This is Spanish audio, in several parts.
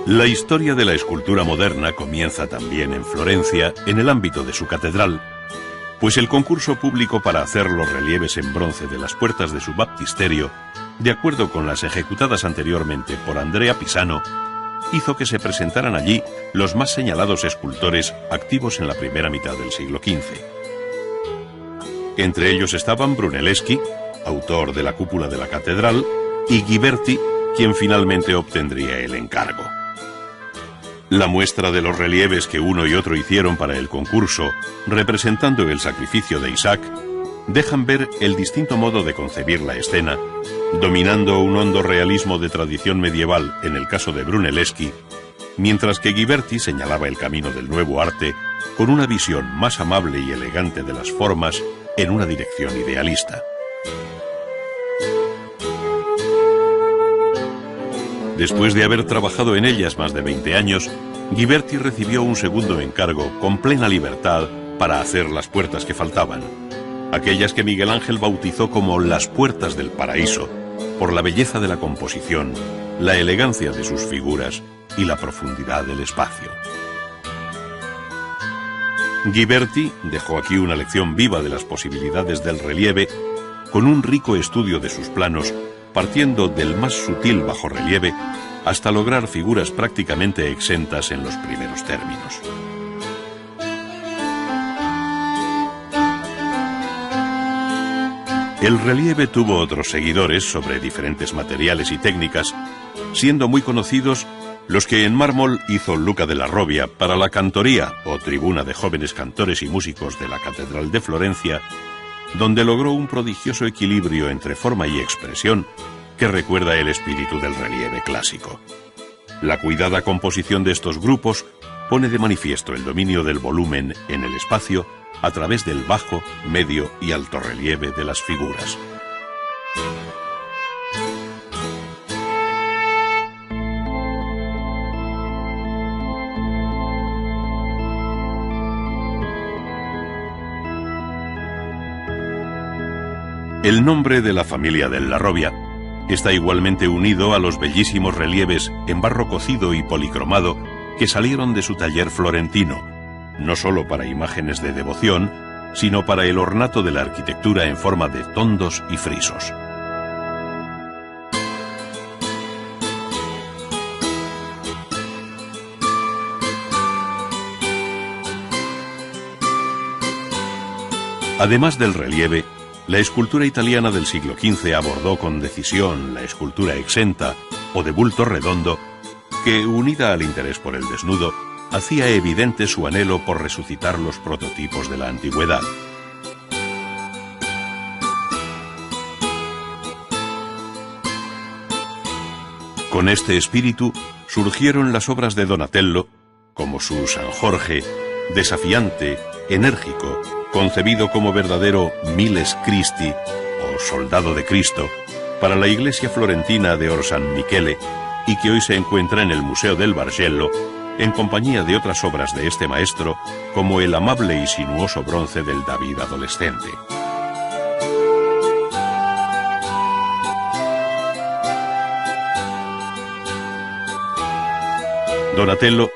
La historia de la escultura moderna comienza también en Florencia, en el ámbito de su catedral, pues el concurso público para hacer los relieves en bronce de las puertas de su baptisterio, de acuerdo con las ejecutadas anteriormente por Andrea Pisano, hizo que se presentaran allí los más señalados escultores activos en la primera mitad del siglo XV. Entre ellos estaban Brunelleschi, autor de la cúpula de la catedral, y Ghiberti, quien finalmente obtendría el encargo. La muestra de los relieves que uno y otro hicieron para el concurso, representando el sacrificio de Isaac, dejan ver el distinto modo de concebir la escena, dominando un hondo realismo de tradición medieval en el caso de Brunelleschi, mientras que Ghiberti señalaba el camino del nuevo arte con una visión más amable y elegante de las formas en una dirección idealista. Después de haber trabajado en ellas más de 20 años, Ghiberti recibió un segundo encargo con plena libertad para hacer las puertas que faltaban, aquellas que Miguel Ángel bautizó como las puertas del paraíso, por la belleza de la composición, la elegancia de sus figuras y la profundidad del espacio. Ghiberti dejó aquí una lección viva de las posibilidades del relieve, con un rico estudio de sus planos, partiendo del más sutil bajorrelieve hasta lograr figuras prácticamente exentas en los primeros términos. El relieve tuvo otros seguidores sobre diferentes materiales y técnicas, siendo muy conocidos los que en mármol hizo Luca de la Robbia para la cantoría o tribuna de jóvenes cantores y músicos de la Catedral de Florencia, donde logró un prodigioso equilibrio entre forma y expresión que recuerda el espíritu del relieve clásico. La cuidada composición de estos grupos pone de manifiesto el dominio del volumen en el espacio a través del bajo, medio y alto relieve de las figuras. El nombre de la familia del La Robbia está igualmente unido a los bellísimos relieves en barro cocido y policromado que salieron de su taller florentino, no solo para imágenes de devoción, sino para el ornato de la arquitectura en forma de tondos y frisos. Además del relieve, la escultura italiana del siglo XV abordó con decisión la escultura exenta o de bulto redondo, que, unida al interés por el desnudo, hacía evidente su anhelo por resucitar los prototipos de la antigüedad. Con este espíritu surgieron las obras de Donatello, como su San Jorge, desafiante, enérgico, concebido como verdadero Miles Christi, o Soldado de Cristo, para la iglesia florentina de Orsan Michele, y que hoy se encuentra en el Museo del Bargello, en compañía de otras obras de este maestro, como el amable y sinuoso bronce del David adolescente. Donatello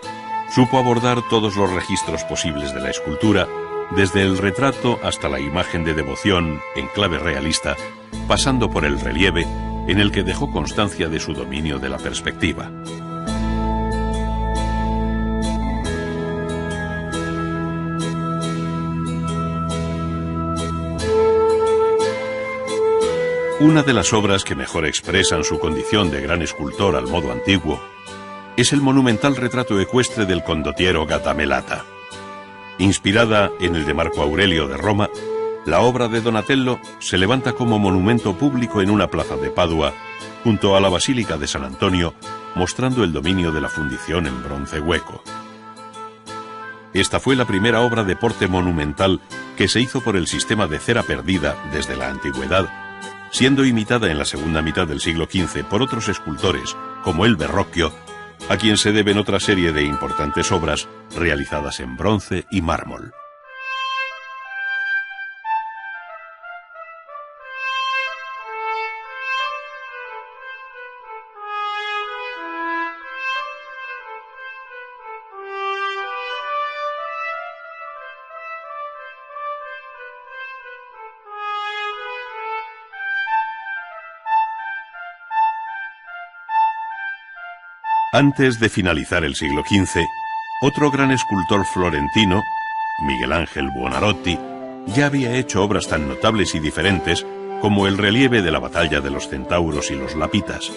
supo abordar todos los registros posibles de la escultura, desde el retrato hasta la imagen de devoción en clave realista, pasando por el relieve, en el que dejó constancia de su dominio de la perspectiva. Una de las obras que mejor expresan su condición de gran escultor al modo antiguo es el monumental retrato ecuestre del condottiero Gattamelata. Inspirada en el de Marco Aurelio de Roma, la obra de Donatello se levanta como monumento público en una plaza de Padua, junto a la Basílica de San Antonio, mostrando el dominio de la fundición en bronce hueco. Esta fue la primera obra de porte monumental que se hizo por el sistema de cera perdida desde la antigüedad, siendo imitada en la segunda mitad del siglo XV por otros escultores, como el Verrocchio, a quien se deben otra serie de importantes obras realizadas en bronce y mármol. Antes de finalizar el siglo XV, otro gran escultor florentino, Miguel Ángel Buonarroti, ya había hecho obras tan notables y diferentes como el relieve de la batalla de los centauros y los lapitas,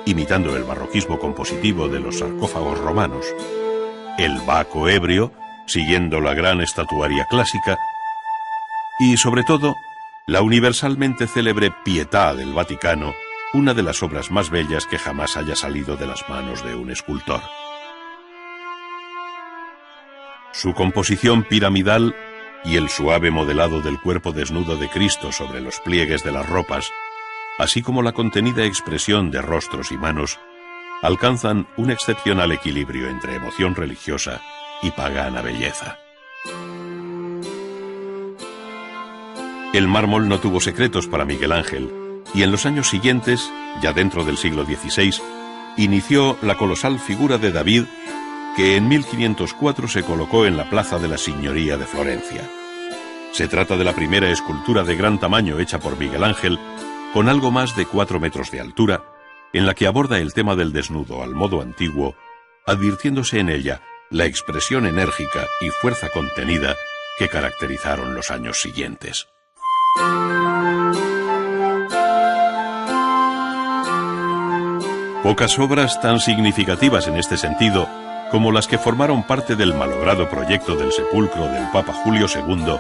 imitando el barroquismo compositivo de los sarcófagos romanos, el Baco ebrio, siguiendo la gran estatuaria clásica, y sobre todo, la universalmente célebre Pietà del Vaticano, una de las obras más bellas que jamás haya salido de las manos de un escultor. Su composición piramidal y el suave modelado del cuerpo desnudo de Cristo sobre los pliegues de las ropas, así como la contenida expresión de rostros y manos, alcanzan un excepcional equilibrio entre emoción religiosa y pagana belleza. El mármol no tuvo secretos para Miguel Ángel, y en los años siguientes, ya dentro del siglo XVI, inició la colosal figura de David, que en 1504 se colocó en la Plaza de la Signoria de Florencia. Se trata de la primera escultura de gran tamaño hecha por Miguel Ángel, con algo más de 4 metros de altura, en la que aborda el tema del desnudo al modo antiguo, advirtiéndose en ella la expresión enérgica y fuerza contenida que caracterizaron los años siguientes. Pocas obras tan significativas en este sentido como las que formaron parte del malogrado proyecto del sepulcro del Papa Julio II,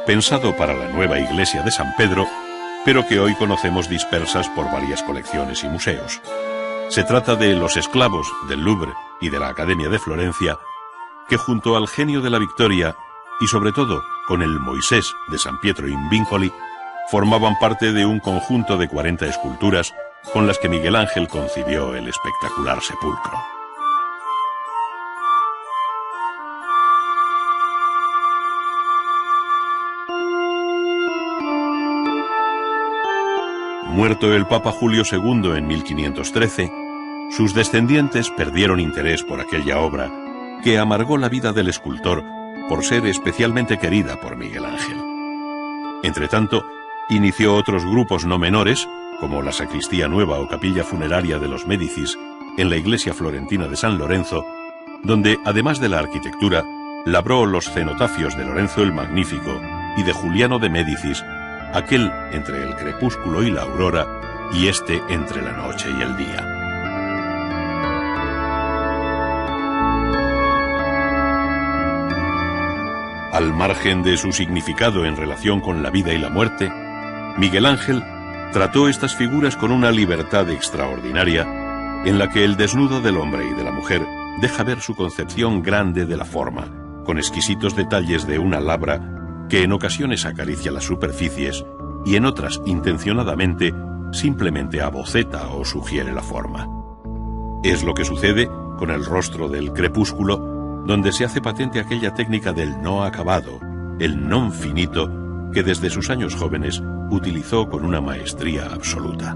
pensado para la nueva iglesia de San Pedro, pero que hoy conocemos dispersas por varias colecciones y museos. Se trata de Los esclavos del Louvre y de la Academia de Florencia, que junto al Genio de la Victoria y sobre todo con el Moisés de San Pietro in Vincoli, formaban parte de un conjunto de 40 esculturas con las que Miguel Ángel concibió el espectacular sepulcro. Muerto el Papa Julio II en 1513, sus descendientes perdieron interés por aquella obra, que amargó la vida del escultor por ser especialmente querida por Miguel Ángel. Entretanto, inició otros grupos no menores, como la Sacristía Nueva o Capilla Funeraria de los Médicis, en la iglesia florentina de San Lorenzo, donde, además de la arquitectura, labró los cenotafios de Lorenzo el Magnífico y de Juliano de Médicis, aquel entre el crepúsculo y la aurora, y este entre la noche y el día. Al margen de su significado en relación con la vida y la muerte, Miguel Ángel trató estas figuras con una libertad extraordinaria, en la que el desnudo del hombre y de la mujer deja ver su concepción grande de la forma, con exquisitos detalles de una labra que en ocasiones acaricia las superficies y en otras, intencionadamente, simplemente aboceta o sugiere la forma. Es lo que sucede con el rostro del crepúsculo, donde se hace patente aquella técnica del no acabado, el non finito, que desde sus años jóvenes utilizó con una maestría absoluta.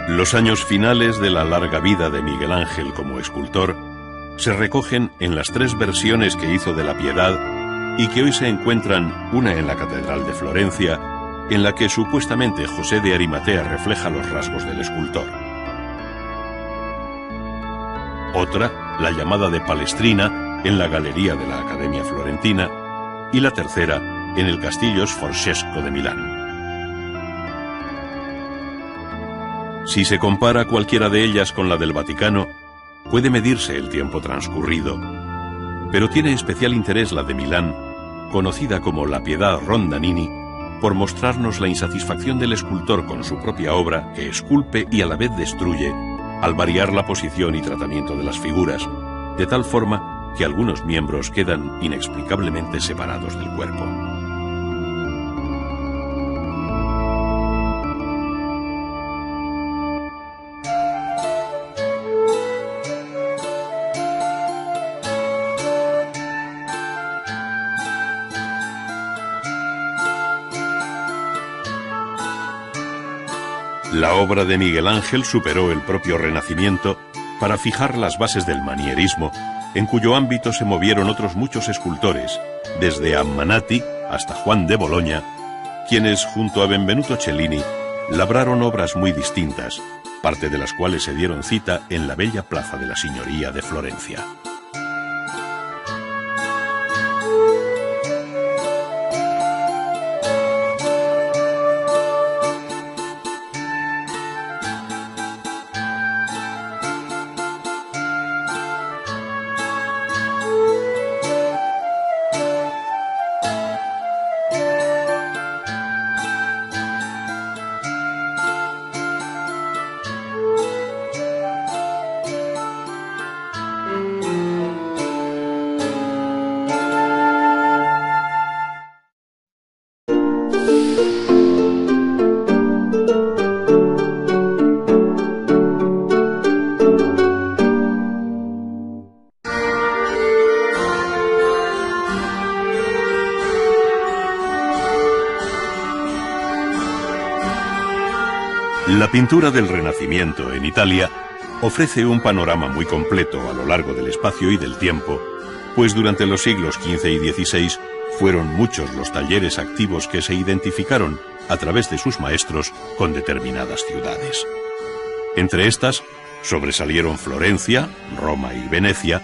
Los años finales de la larga vida de Miguel Ángel como escultor se recogen en las 3 versiones que hizo de la Piedad y que hoy se encuentran, una en la Catedral de Florencia, en la que supuestamente José de Arimatea refleja los rasgos del escultor. Otra, la llamada de Palestrina, en la Galería de la Academia Florentina, y la tercera, en el Castillo Sforzesco de Milán. Si se compara cualquiera de ellas con la del Vaticano, puede medirse el tiempo transcurrido, pero tiene especial interés la de Milán, conocida como la Piedad Rondanini, por mostrarnos la insatisfacción del escultor con su propia obra, que esculpe y a la vez destruye, al variar la posición y tratamiento de las figuras, de tal forma que algunos miembros quedan inexplicablemente separados del cuerpo. La obra de Miguel Ángel superó el propio Renacimiento para fijar las bases del manierismo, en cuyo ámbito se movieron otros muchos escultores, desde Ammanati hasta Juan de Bologna, quienes, junto a Benvenuto Cellini, labraron obras muy distintas, parte de las cuales se dieron cita en la bella Plaza de la Signoria de Florencia. La pintura del Renacimiento en Italia ofrece un panorama muy completo a lo largo del espacio y del tiempo, pues durante los siglos XV y XVI fueron muchos los talleres activos que se identificaron a través de sus maestros con determinadas ciudades. Entre estas sobresalieron Florencia, Roma y Venecia,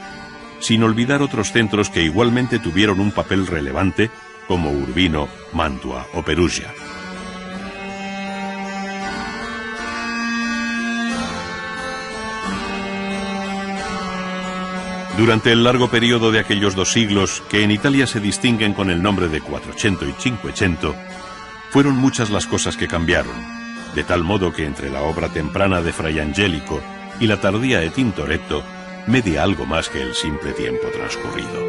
sin olvidar otros centros que igualmente tuvieron un papel relevante como Urbino, Mantua o Perugia. Durante el largo periodo de aquellos 2 siglos, que en Italia se distinguen con el nombre de Quattrocento y Cinquecento, fueron muchas las cosas que cambiaron, de tal modo que entre la obra temprana de Fray Angelico y la tardía de Tintoretto media algo más que el simple tiempo transcurrido.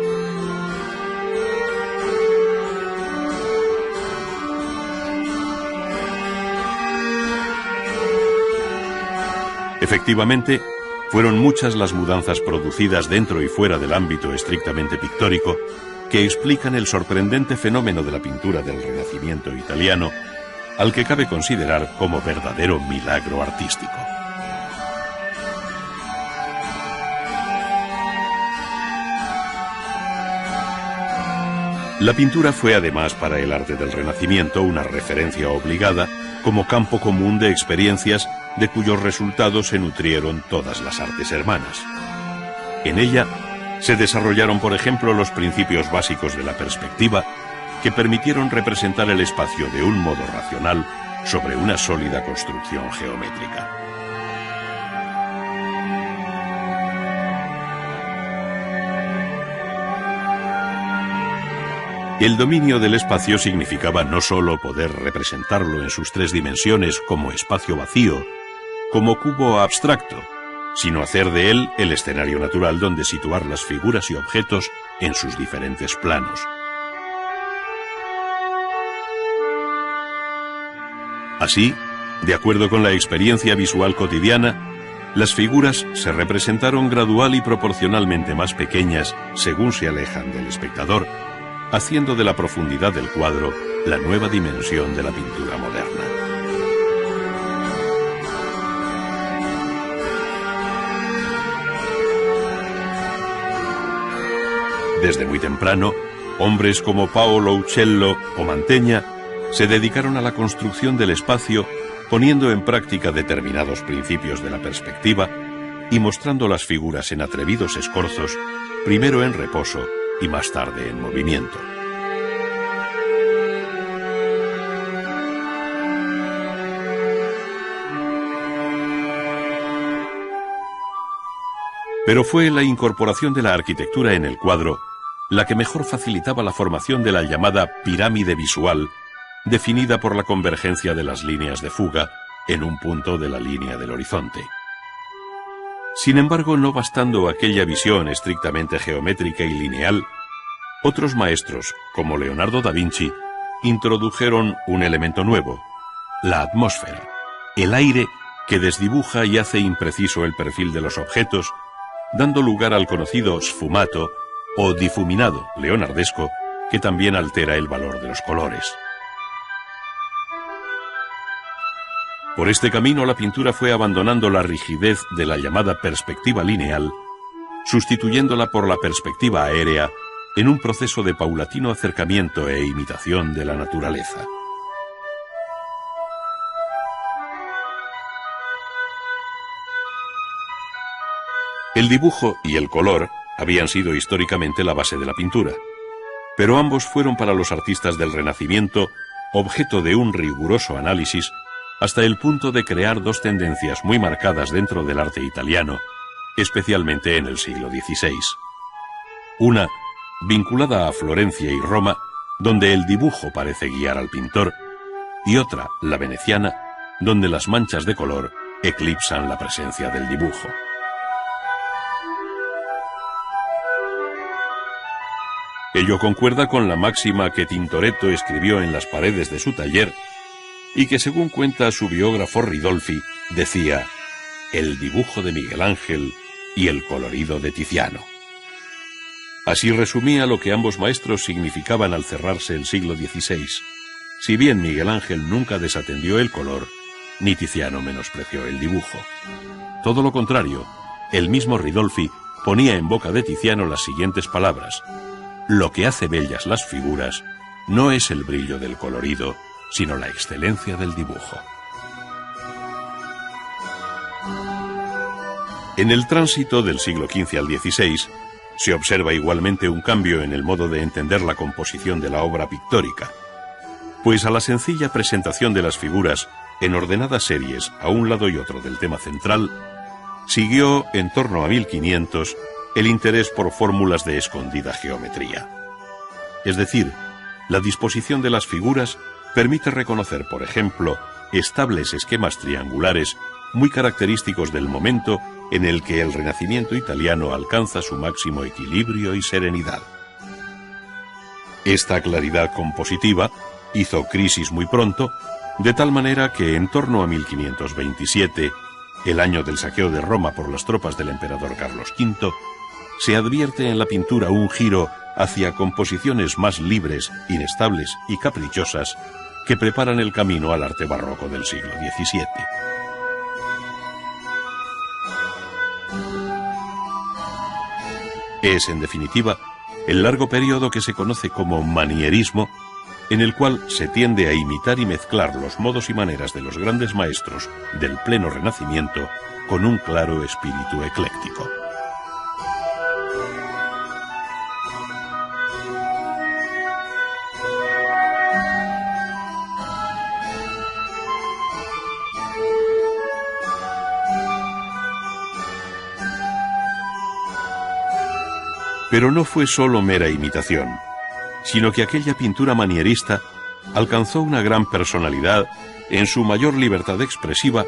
Efectivamente, fueron muchas las mudanzas producidas dentro y fuera del ámbito estrictamente pictórico que explican el sorprendente fenómeno de la pintura del Renacimiento italiano, al que cabe considerar como verdadero milagro artístico. La pintura fue además para el arte del Renacimiento una referencia obligada como campo común de experiencias de cuyos resultados se nutrieron todas las artes hermanas. En ella se desarrollaron, por ejemplo, los principios básicos de la perspectiva que permitieron representar el espacio de un modo racional sobre una sólida construcción geométrica. El dominio del espacio significaba no sólo poder representarlo en sus 3 dimensiones como espacio vacío, como cubo abstracto, sino hacer de él el escenario natural donde situar las figuras y objetos en sus diferentes planos. Así, de acuerdo con la experiencia visual cotidiana, las figuras se representaron gradual y proporcionalmente más pequeñas según se alejan del espectador, haciendo de la profundidad del cuadro la nueva dimensión de la pintura moderna. Desde muy temprano, hombres como Paolo Uccello o Mantegna se dedicaron a la construcción del espacio, poniendo en práctica determinados principios de la perspectiva y mostrando las figuras en atrevidos escorzos, primero en reposo y más tarde en movimiento. Pero fue la incorporación de la arquitectura en el cuadro la que mejor facilitaba la formación de la llamada pirámide visual, definida por la convergencia de las líneas de fuga en un punto de la línea del horizonte. Sin embargo, no bastando aquella visión estrictamente geométrica y lineal, otros maestros, como Leonardo da Vinci, introdujeron un elemento nuevo, la atmósfera, el aire que desdibuja y hace impreciso el perfil de los objetos, dando lugar al conocido sfumato o difuminado leonardesco, que también altera el valor de los colores. Por este camino la pintura fue abandonando la rigidez de la llamada perspectiva lineal, sustituyéndola por la perspectiva aérea en un proceso de paulatino acercamiento e imitación de la naturaleza. El dibujo y el color habían sido históricamente la base de la pintura, pero ambos fueron para los artistas del Renacimiento objeto de un riguroso análisis hasta el punto de crear dos tendencias muy marcadas dentro del arte italiano, especialmente en el siglo XVI. Una, vinculada a Florencia y Roma, donde el dibujo parece guiar al pintor, y otra, la veneciana, donde las manchas de color eclipsan la presencia del dibujo. Ello concuerda con la máxima que Tintoretto escribió en las paredes de su taller y que, según cuenta su biógrafo Ridolfi, decía: el dibujo de Miguel Ángel y el colorido de Tiziano. Así resumía lo que ambos maestros significaban al cerrarse el siglo XVI. Si bien Miguel Ángel nunca desatendió el color, ni Tiziano menospreció el dibujo. Todo lo contrario, el mismo Ridolfi ponía en boca de Tiziano las siguientes palabras: lo que hace bellas las figuras no es el brillo del colorido, sino la excelencia del dibujo. En el tránsito del siglo XV al XVI, se observa igualmente un cambio en el modo de entender la composición de la obra pictórica, pues a la sencilla presentación de las figuras en ordenadas series a un lado y otro del tema central, siguió en torno a 1500 el interés por fórmulas de escondida geometría. Es decir, la disposición de las figuras permite reconocer, por ejemplo, estables esquemas triangulares muy característicos del momento en el que el Renacimiento italiano alcanza su máximo equilibrio y serenidad. Esta claridad compositiva hizo crisis muy pronto, de tal manera que en torno a 1527, el año del saqueo de Roma por las tropas del emperador Carlos V, se advierte en la pintura un giro hacia composiciones más libres, inestables y caprichosas que preparan el camino al arte barroco del siglo XVII. Es, en definitiva, el largo periodo que se conoce como manierismo, en el cual se tiende a imitar y mezclar los modos y maneras de los grandes maestros del pleno Renacimiento con un claro espíritu ecléctico. Pero no fue solo mera imitación, sino que aquella pintura manierista alcanzó una gran personalidad en su mayor libertad expresiva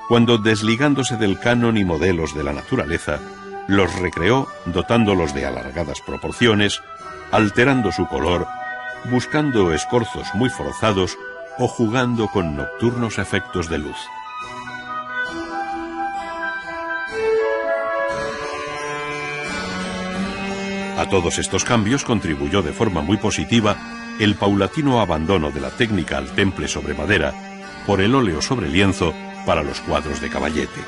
cuando, desligándose del canon y modelos de la naturaleza, los recreó dotándolos de alargadas proporciones, alterando su color, buscando escorzos muy forzados o jugando con nocturnos efectos de luz. A todos estos cambios contribuyó de forma muy positiva el paulatino abandono de la técnica al temple sobre madera por el óleo sobre lienzo para los cuadros de caballete.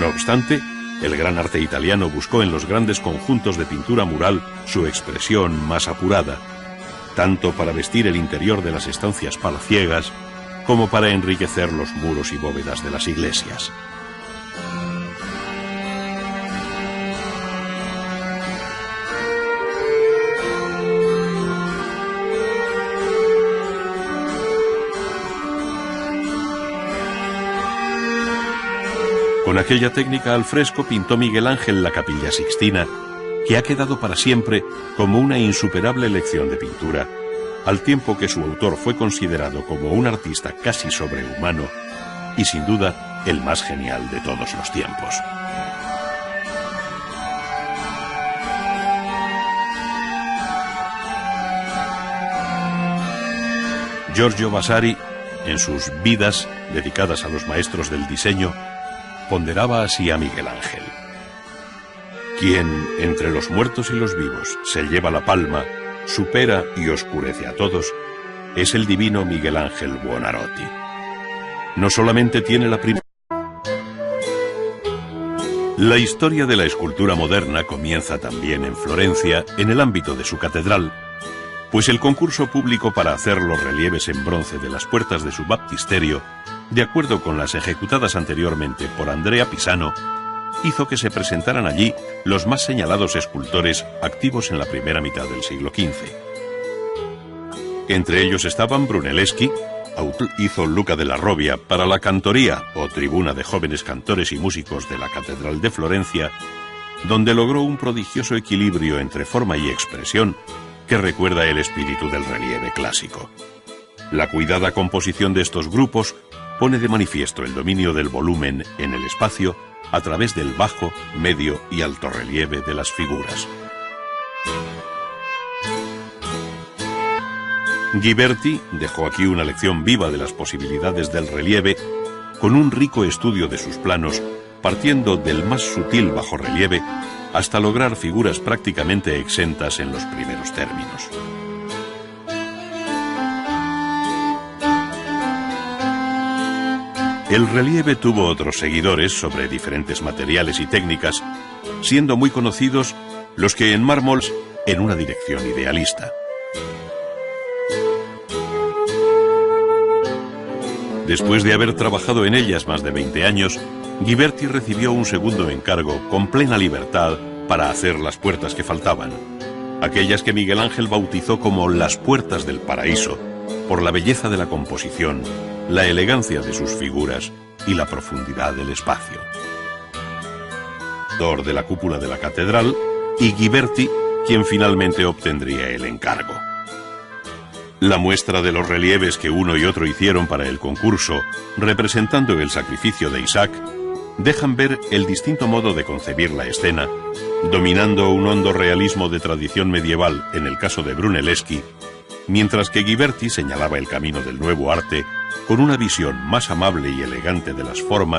No obstante, el gran arte italiano buscó en los grandes conjuntos de pintura mural su expresión más apurada, tanto para vestir el interior de las estancias palaciegas como para enriquecer los muros y bóvedas de las iglesias. Con aquella técnica al fresco pintó Miguel Ángel la Capilla Sixtina, que ha quedado para siempre como una insuperable lección de pintura, al tiempo que su autor fue considerado como un artista casi sobrehumano y sin duda el más genial de todos los tiempos. Giorgio Vasari, en sus vidas dedicadas a los maestros del diseño, ponderaba así a Miguel Ángel: quien, entre los muertos y los vivos, se lleva la palma supera y oscurece a todos, es el divino Miguel Ángel Buonarroti. No solamente tiene la primera... La historia de la escultura moderna comienza también en Florencia, en el ámbito de su catedral, pues el concurso público para hacer los relieves en bronce de las puertas de su baptisterio, de acuerdo con las ejecutadas anteriormente por Andrea Pisano, hizo que se presentaran allí los más señalados escultores activos en la primera mitad del siglo XV. Entre ellos estaban Brunelleschi, hizo Luca della Robbia para la cantoría o tribuna de jóvenes cantores y músicos de la Catedral de Florencia, donde logró un prodigioso equilibrio entre forma y expresión que recuerda el espíritu del relieve clásico. La cuidada composición de estos grupos pone de manifiesto el dominio del volumen en el espacio a través del bajo, medio y alto relieve de las figuras. Ghiberti dejó aquí una lección viva de las posibilidades del relieve con un rico estudio de sus planos, partiendo del más sutil bajorrelieve hasta lograr figuras prácticamente exentas en los primeros términos. El relieve tuvo otros seguidores sobre diferentes materiales y técnicas, siendo muy conocidos los que en mármol en una dirección idealista. Después de haber trabajado en ellas más de 20 años, Ghiberti recibió un segundo encargo con plena libertad para hacer las puertas que faltaban, aquellas que Miguel Ángel bautizó como las puertas del paraíso, por la belleza de la composición, la elegancia de sus figuras y la profundidad del espacio. De la cúpula de la catedral, y Ghiberti, quien finalmente obtendría el encargo. La muestra de los relieves que uno y otro hicieron para el concurso, representando el sacrificio de Isaac, dejan ver el distinto modo de concebir la escena, dominando un hondo realismo de tradición medieval en el caso de Brunelleschi, mientras que Ghiberti señalaba el camino del nuevo arte con una visión más amable y elegante de las formas